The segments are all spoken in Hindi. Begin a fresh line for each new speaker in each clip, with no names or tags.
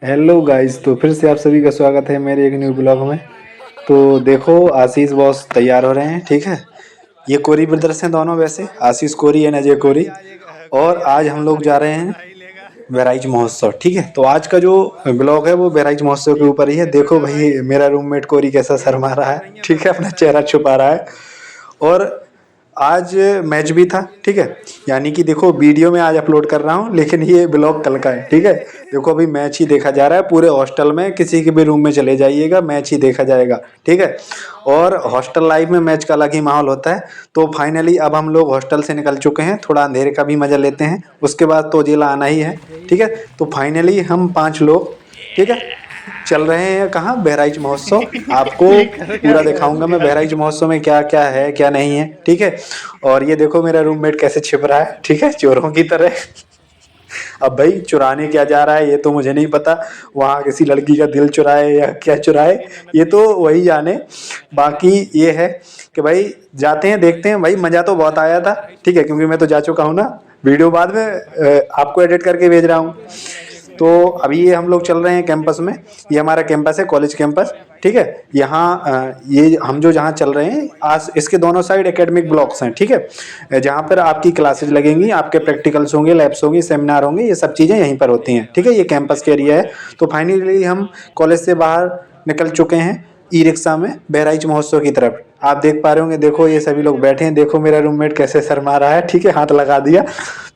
हेलो गाइस, तो फिर से आप सभी का स्वागत है मेरे एक न्यू ब्लॉग में। तो देखो, आशीष बॉस तैयार हो रहे हैं, ठीक है। ये कोरी ब्रदर्स हैं दोनों, वैसे आशीष कोरी एंड अजय कोरी। और आज हम लोग जा रहे हैं बहराइच महोत्सव, ठीक है। तो आज का जो ब्लॉग है वो बहराइच महोत्सव के ऊपर ही है। देखो भाई, मेरा रूममेट कोरी कैसा शर्मा रहा है, ठीक है, अपना चेहरा छुपा रहा है। और आज मैच भी था, ठीक है। यानी कि देखो, वीडियो में आज अपलोड कर रहा हूँ लेकिन ये ब्लॉग कल का है, ठीक है। देखो, अभी मैच ही देखा जा रहा है पूरे हॉस्टल में। किसी के भी रूम में चले जाइएगा, मैच ही देखा जाएगा, ठीक है। और हॉस्टल लाइफ में मैच का अलग ही माहौल होता है। तो फाइनली अब हम लोग हॉस्टल से निकल चुके हैं, थोड़ा अंधेरे का भी मजा लेते हैं, उसके बाद तो जिला आना ही है, ठीक है। तो फाइनली हम 5 लोग, ठीक है, चल रहे हैं कहाँ, बहराइच महोत्सव। आपको पूरा दिखाऊंगा मैं बहराइच महोत्सव में क्या क्या है क्या नहीं है, ठीक है। और ये देखो मेरा रूममेट कैसे छिप रहा है, ठीक है, चोरों की तरह। अब भाई, चुराने क्या जा रहा है ये तो मुझे नहीं पता। वहां किसी लड़की का दिल चुराए या क्या चुराए, ये तो वही जाने। बाकी ये है कि भाई जाते हैं, देखते हैं। भाई मजा तो बहुत आया था, ठीक है, क्योंकि मैं तो जा चुका हूँ ना। वीडियो बाद में आपको एडिट करके भेज रहा हूँ। तो अभी ये हम लोग चल रहे हैं कैंपस में। ये हमारा कैंपस है, कॉलेज कैंपस, ठीक है। यहाँ ये हम जो जहाँ चल रहे हैं, आज इसके दोनों साइड एकेडमिक ब्लॉक्स हैं, ठीक है, जहाँ पर आपकी क्लासेज लगेंगी, आपके प्रैक्टिकल्स होंगे, लैब्स होंगी, सेमिनार होंगे, ये सब चीज़ें यहीं पर होती हैं, ठीक है। ये कैंपस के एरिया है। तो फाइनली हम कॉलेज से बाहर निकल चुके हैं ई रिक्शा में बहराइच महोत्सव की तरफ। आप देख पा रहे होंगे, देखो ये सभी लोग बैठे हैं। देखो मेरा रूममेट कैसे शर्मा रहा है, ठीक है, हाथ लगा दिया।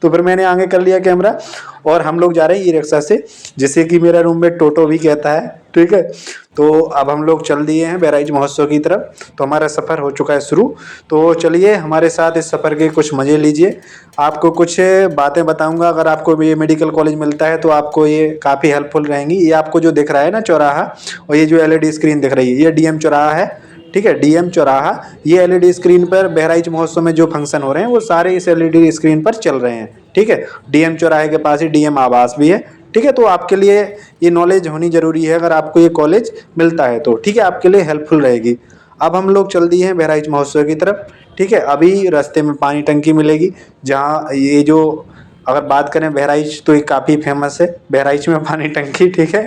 तो फिर मैंने आगे कर लिया कैमरा और हम लोग जा रहे हैं ई रिक्शा से, जिसे कि मेरा रूममेट टोटो भी कहता है, ठीक है। तो अब हम लोग चल दिए हैं बहराइच महोत्सव की तरफ। तो हमारा सफ़र हो चुका है शुरू। तो चलिए हमारे साथ इस सफ़र के कुछ मज़े लीजिए। आपको कुछ बातें बताऊंगा। अगर आपको ये मेडिकल कॉलेज मिलता है तो आपको ये काफ़ी हेल्पफुल रहेंगी। ये आपको जो दिख रहा है ना चौराहा, और ये जो एलईडी स्क्रीन दिख रही है, ये डीएम चौराहा है, ठीक है, डीएम चौराहा। ये एलईडी स्क्रीन पर बहराइच महोत्सव में जो फंक्शन हो रहे हैं वो सारे इस एलईडी स्क्रीन पर चल रहे हैं, ठीक है। डीएम चौराहे के पास ही डीएम आवास भी है, ठीक है। तो आपके लिए ये नॉलेज होनी जरूरी है, अगर आपको ये कॉलेज मिलता है तो, ठीक है, आपके लिए हेल्पफुल रहेगी। अब हम लोग चल दिए हैं बहराइच महोत्सव की तरफ, ठीक है। अभी रास्ते में पानी टंकी मिलेगी, जहाँ ये जो, अगर बात करें बहराइच तो ये काफ़ी फेमस है, बहराइच में पानी टंकी, ठीक है।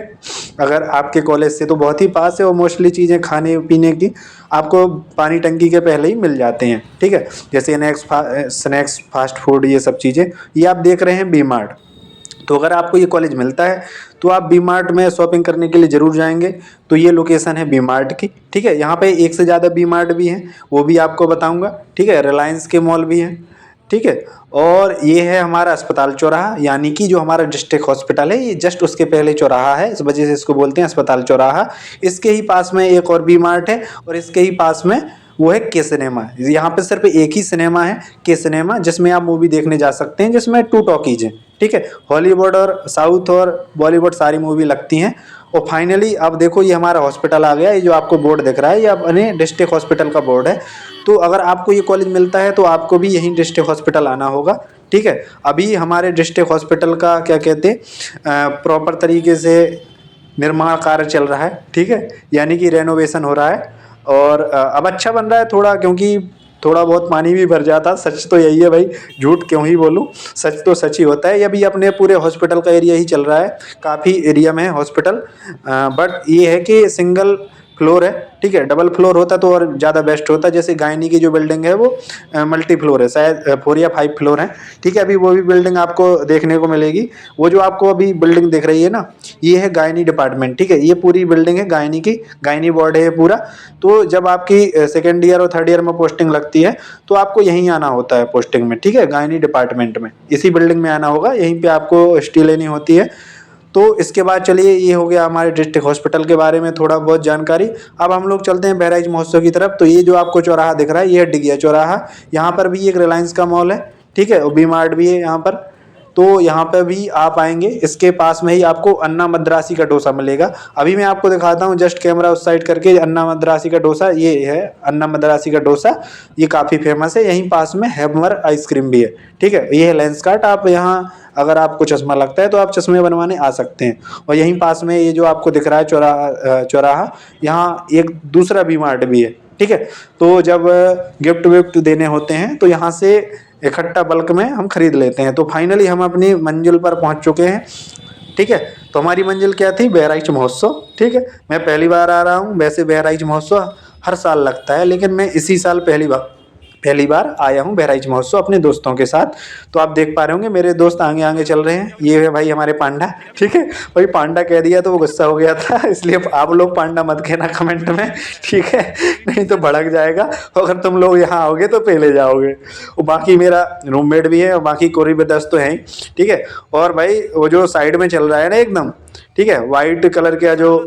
अगर आपके कॉलेज से तो बहुत ही पास है, और मोस्टली चीज़ें खाने पीने की आपको पानी टंकी के पहले ही मिल जाते हैं, ठीक है। जैसे स्नैक्स, फास्ट फूड, ये सब चीज़ें। ये आप देख रहे हैं वी मार्ट। तो अगर आपको ये कॉलेज मिलता है तो आप वी मार्ट में शॉपिंग करने के लिए ज़रूर जाएंगे। तो ये लोकेशन है वी मार्ट की, ठीक है। यहाँ पे एक से ज़्यादा वी मार्ट भी हैं, वो भी आपको बताऊंगा, ठीक है। रिलायंस के मॉल भी हैं, ठीक है। और ये है हमारा अस्पताल चौराहा, यानी कि जो हमारा डिस्ट्रिक्ट हॉस्पिटल है, ये जस्ट उसके पहले चौराहा है, इस वजह से इसको बोलते हैं अस्पताल चौराहा। इसके ही पास में एक और वी मार्ट है, और इसके ही पास में वो है के सिनेमा। यहाँ पे सिर्फ एक ही सिनेमा है, के सिनेमा, जिसमें आप मूवी देखने जा सकते हैं, जिसमें 2 टॉकीज हैं, ठीक है। हॉलीवुड और साउथ और बॉलीवुड सारी मूवी लगती हैं। और फाइनली अब देखो, ये हमारा हॉस्पिटल आ गया। ये जो आपको बोर्ड दिख रहा है, ये अपने डिस्ट्रिक्ट हॉस्पिटल का बोर्ड है। तो अगर आपको ये कॉलेज मिलता है तो आपको भी यहीं डिस्ट्रिक्ट हॉस्पिटल आना होगा, ठीक है। अभी हमारे डिस्ट्रिक्ट हॉस्पिटल का क्या कहते हैं, प्रॉपर तरीके से निर्माण कार्य चल रहा है, ठीक है, यानी कि रेनोवेशन हो रहा है। और अब अच्छा बन रहा है थोड़ा, क्योंकि थोड़ा बहुत पानी भी भर जाता। सच तो यही है भाई, झूठ क्यों ही बोलूं, सच तो सच ही होता है। ये अभी अपने पूरे हॉस्पिटल का एरिया ही चल रहा है, काफ़ी एरिया में है हॉस्पिटल। बट ये है कि सिंगल फ्लोर है, ठीक है। डबल फ्लोर होता तो और ज़्यादा बेस्ट होता। जैसे गायनी की जो बिल्डिंग है वो मल्टी फ्लोर है, शायद 4 या 5 फ्लोर है, ठीक है। अभी वो भी बिल्डिंग आपको देखने को मिलेगी। वो जो आपको अभी बिल्डिंग दिख रही है ना, ये है गायनी डिपार्टमेंट, ठीक है। ये पूरी बिल्डिंग है गायनी की, गायनी वार्ड है ये पूरा। तो जब आपकी सेकेंड ईयर और थर्ड ईयर में पोस्टिंग लगती है तो आपको यहीं आना होता है पोस्टिंग में, ठीक है, गायनी डिपार्टमेंट में, इसी बिल्डिंग में आना होगा, यहीं पे आपको स्टे लेनी होती है। तो इसके बाद चलिए, ये हो गया हमारे डिस्ट्रिक्ट हॉस्पिटल के बारे में थोड़ा बहुत जानकारी। अब हम लोग चलते हैं बहराइच महोत्सव की तरफ। तो ये जो आपको चौराहा दिख रहा है, ये है डिगिया चौराहा। यहाँ पर भी एक रिलायंस का मॉल है, ठीक है, और वी मार्ट भी है यहाँ पर। तो यहाँ पे भी आप आएंगे, इसके पास में ही आपको अन्ना मद्रासी का डोसा मिलेगा। अभी मैं आपको दिखाता हूँ, जस्ट कैमरा उस साइड करके। अन्ना मद्रासी का डोसा, ये है अन्ना मद्रासी का डोसा। ये काफ़ी फेमस है। यहीं पास में हैवमर आइसक्रीम भी है, ठीक है। ये है लेंस कार्ट। आप यहाँ, अगर आपको चश्मा लगता है तो आप चश्मे बनवाने आ सकते हैं। और यहीं पास में ये जो आपको दिख रहा है चौराहा, यहाँ एक दूसरा वी मार्ट भी है, ठीक है। तो जब गिफ्ट विफ्ट देने होते हैं तो यहाँ से इकट्ठा बल्क में हम खरीद लेते हैं। तो फाइनली हम अपनी मंजिल पर पहुँच चुके हैं। ठीक है। तो हमारी मंजिल क्या थी? बहराइच महोत्सव, ठीक है। मैं पहली बार आ रहा हूँ, वैसे बहराइच महोत्सव हर साल लगता है, लेकिन मैं इसी साल पहली बार आया हूँ बहराइच महोत्सव अपने दोस्तों के साथ। तो आप देख पा रहे होंगे मेरे दोस्त आगे आगे चल रहे हैं, ये है भाई हमारे पांडा, ठीक है। भाई पांडा कह दिया तो वो गुस्सा हो गया था, इसलिए आप लोग पांडा मत कहना कमेंट में, ठीक है, नहीं तो भड़क जाएगा। अगर तुम लोग यहाँ आओगे तो पहले जाओगे। और बाकी मेरा रूममेट भी है और बाकी कोरी ब्रदर्स तो हैं ही, ठीक है। और भाई वो जो साइड में चल रहा है ना एकदम, ठीक है, वाइट कलर का जो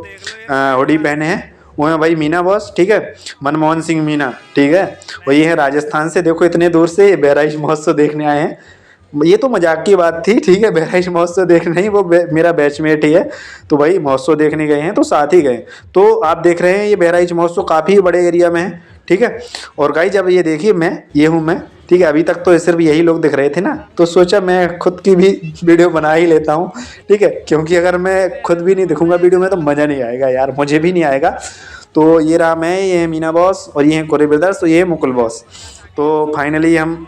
हुडी पहने हैं, वो है भाई मीना बॉस, ठीक है, मनमोहन सिंह मीना, ठीक है। वही है राजस्थान से, देखो इतने दूर से बहराइच महोत्सव देखने आए हैं। ये तो मजाक की बात थी, ठीक है, बहराइच महोत्सव देखने नहीं, वो मेरा बैचमेट ही है। तो भाई महोत्सव देखने गए हैं तो साथ ही गए। तो आप देख रहे हैं ये बहराइच महोत्सव काफ़ी बड़े एरिया में है, ठीक है। और गाइस अब ये देखिए ये हूँ मैं, ठीक है। अभी तक तो सिर्फ यही लोग दिख रहे थे ना, तो सोचा मैं खुद की भी वीडियो बना ही लेता हूँ, ठीक है। क्योंकि अगर मैं खुद भी नहीं दिखूंगा वीडियो में तो मज़ा नहीं आएगा यार, मुझे भी नहीं आएगा। तो ये रहा मैं, ये है मीना बॉस और ये है कोरी ब्रदर्स, तो ये है मुकुल बॉस। तो फाइनली हम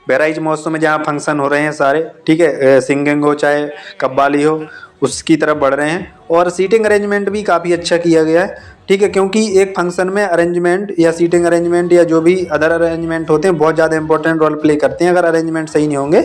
बहराइच महोत्सव में जहाँ फंक्शन हो रहे हैं सारे, ठीक है, सिंगिंग हो चाहे कव्वाली हो, उसकी तरफ बढ़ रहे हैं। और सीटिंग अरेंजमेंट भी काफ़ी अच्छा किया गया है, ठीक है। क्योंकि एक फंक्शन में अरेंजमेंट या सीटिंग अरेंजमेंट या जो भी अदर अरेंजमेंट होते हैं बहुत ज़्यादा इंपॉर्टेंट रोल प्ले करते हैं। अगर अरेंजमेंट सही नहीं होंगे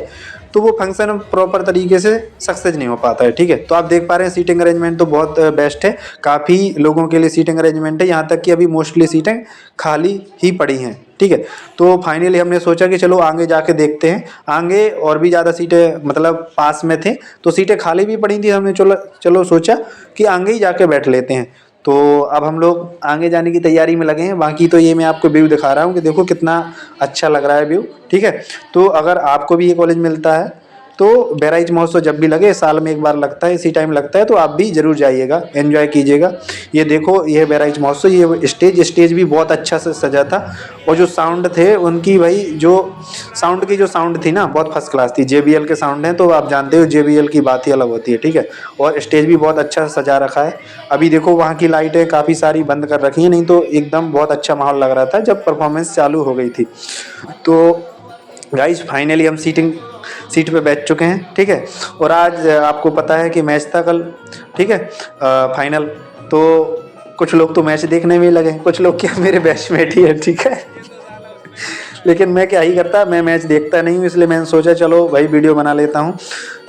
तो वो फंक्शन प्रॉपर तरीके से सक्सेस नहीं हो पाता है, ठीक है। तो आप देख पा रहे हैं सीटिंग अरेंजमेंट तो बहुत बेस्ट है, काफ़ी लोगों के लिए सीटिंग अरेंजमेंट है, यहाँ तक कि अभी मोस्टली सीटें खाली ही पड़ी हैं, ठीक है। तो फाइनली हमने सोचा कि चलो आगे जाके देखते हैं, आगे और भी ज़्यादा सीटें मतलब पास में थे तो सीटें खाली भी पड़ी थी, हमने चलो सोचा कि आगे ही जाके बैठ लेते हैं। तो अब हम लोग आगे जाने की तैयारी में लगे हैं। बाकी तो ये मैं आपको व्यू दिखा रहा हूँ कि देखो कितना अच्छा लग रहा है व्यू, ठीक है। तो अगर आपको भी ये कॉलेज मिलता है तो बहराइच महोत्सव जब भी लगे, साल में एक बार लगता है, इसी टाइम लगता है, तो आप भी ज़रूर जाइएगा, एंजॉय कीजिएगा। ये देखो ये है बहराइच महोत्सव, ये स्टेज भी बहुत अच्छा से सजा था। और जो साउंड थे उनकी भाई जो साउंड थी ना बहुत फर्स्ट क्लास थी। JBL के साउंड हैं तो आप जानते हो JBL की बात ही अलग होती है, ठीक है। और स्टेज भी बहुत अच्छा सजा रखा है। अभी देखो वहाँ की लाइटें काफ़ी सारी बंद कर रखी हैं, नहीं तो एकदम बहुत अच्छा माहौल लग रहा था जब परफॉर्मेंस चालू हो गई थी। तो गाइस फाइनली हम सीट पे बैठ चुके हैं, ठीक है। और आज आपको पता है कि मैच था कल, ठीक है, फाइनल। तो कुछ लोग तो मैच देखने में लगे, कुछ लोग क्या मेरे बैचमेट ही है, ठीक है। लेकिन मैं क्या ही करता, मैं मैच देखता नहीं हूँ, इसलिए मैंने सोचा चलो भाई वीडियो बना लेता हूँ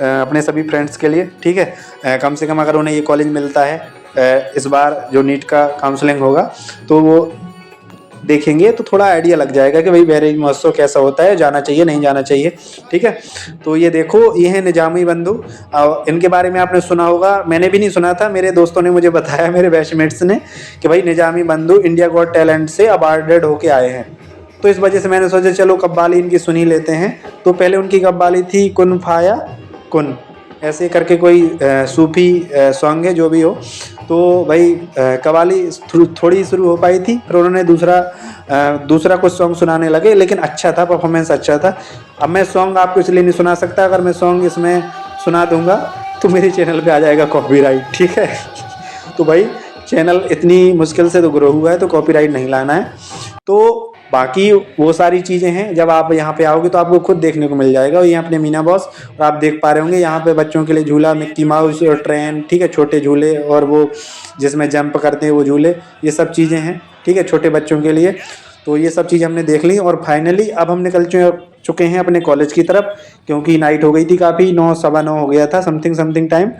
अपने सभी फ्रेंड्स के लिए, ठीक है। कम से कम अगर उन्हें ये कॉलेज मिलता है इस बार जो नीट का काउंसलिंग होगा तो वो देखेंगे तो थोड़ा आइडिया लग जाएगा कि भाई बहराइच महोत्सव कैसा होता है, जाना चाहिए नहीं जाना चाहिए, ठीक है। तो ये देखो ये है निजामी बंधु, इनके बारे में आपने सुना होगा, मैंने भी नहीं सुना था, मेरे दोस्तों ने मुझे बताया, मेरे बैचमेट्स ने, कि भाई निजामी बंधु इंडिया गॉट टैलेंट से अवार्डेड होके आए हैं। तो इस वजह से मैंने सोचा चलो कव्वाली इनकी सुन ही लेते हैं। तो पहले उनकी कव्वाली थी कुन फाया कुन, ऐसे करके कोई सूफी सॉन्ग है जो भी हो। तो भाई कव्वाली थोड़ी शुरू हो पाई थी, फिर उन्होंने दूसरा कुछ सॉन्ग सुनाने लगे, लेकिन अच्छा था, परफॉर्मेंस अच्छा था। अब मैं सॉन्ग आपको इसलिए नहीं सुना सकता, अगर मैं सॉन्ग इसमें सुना दूंगा तो मेरे चैनल पे आ जाएगा कॉपीराइट, ठीक है। तो भाई चैनल इतनी मुश्किल से तो ग्रो हुआ है तो कॉपीराइट नहीं लाना है। तो बाकी वो सारी चीज़ें हैं, जब आप यहाँ पे आओगे तो आपको खुद देखने को मिल जाएगा। और ये अपने मीना बॉस, और आप देख पा रहे होंगे यहाँ पे बच्चों के लिए झूला, मिक्की माउस और ट्रेन, ठीक है, छोटे झूले, और वो जिसमें जंप करते हैं वो झूले, ये सब चीज़ें हैं, ठीक है, छोटे बच्चों के लिए। तो ये सब चीज़ हमने देख ली और फाइनली अब हम निकल चुके हैं अपने कॉलेज की तरफ, क्योंकि नाइट हो गई थी काफ़ी, 9 सवा 9 हो गया था समथिंग टाइम।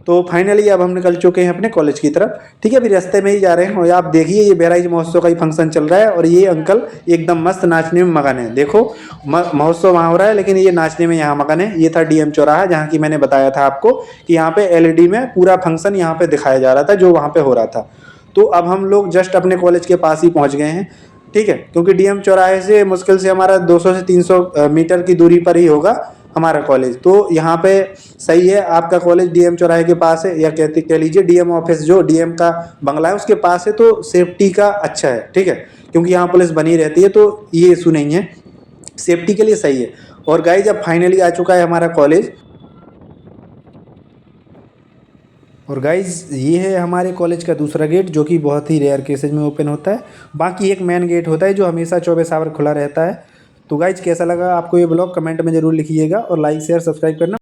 तो फाइनली अब हम निकल चुके हैं अपने कॉलेज की तरफ, ठीक है। अभी रास्ते में ही जा रहे हैं और आप देखिए ये बहराइच महोत्सव का ही फंक्शन चल रहा है और ये अंकल एकदम मस्त नाचने में मगन है। देखो महोत्सव वहाँ हो रहा है लेकिन ये नाचने में यहाँ मगन है। ये था DM चौराहा, जहाँ की मैंने बताया था आपको कि यहाँ पे LED में पूरा फंक्शन यहाँ पे दिखाया जा रहा था जो वहाँ पे हो रहा था। तो अब हम लोग जस्ट अपने कॉलेज के पास ही पहुँच गए हैं, ठीक है, क्योंकि DM चौराहे से मुश्किल से हमारा 200 से 300 मीटर की दूरी पर ही होगा हमारा कॉलेज। तो यहाँ पे सही है, आपका कॉलेज DM चौराहे के पास है, या कह लीजिए DM ऑफिस जो DM का बंगला है उसके पास है, तो सेफ्टी का अच्छा है, ठीक है, क्योंकि यहाँ पुलिस बनी रहती है, तो ये इशू नहीं है, सेफ्टी के लिए सही है। और गाइस अब फाइनली आ चुका है हमारा कॉलेज, और गाइज ये है हमारे कॉलेज का दूसरा गेट, जो कि बहुत ही रेयर केसेज में ओपन होता है। बाकी एक मेन गेट होता है जो हमेशा 24 आवर खुला रहता है। तो गाइज कैसा लगा आपको ये ब्लॉग, कमेंट में ज़रूर लिखिएगा और लाइक शेयर सब्सक्राइब करना।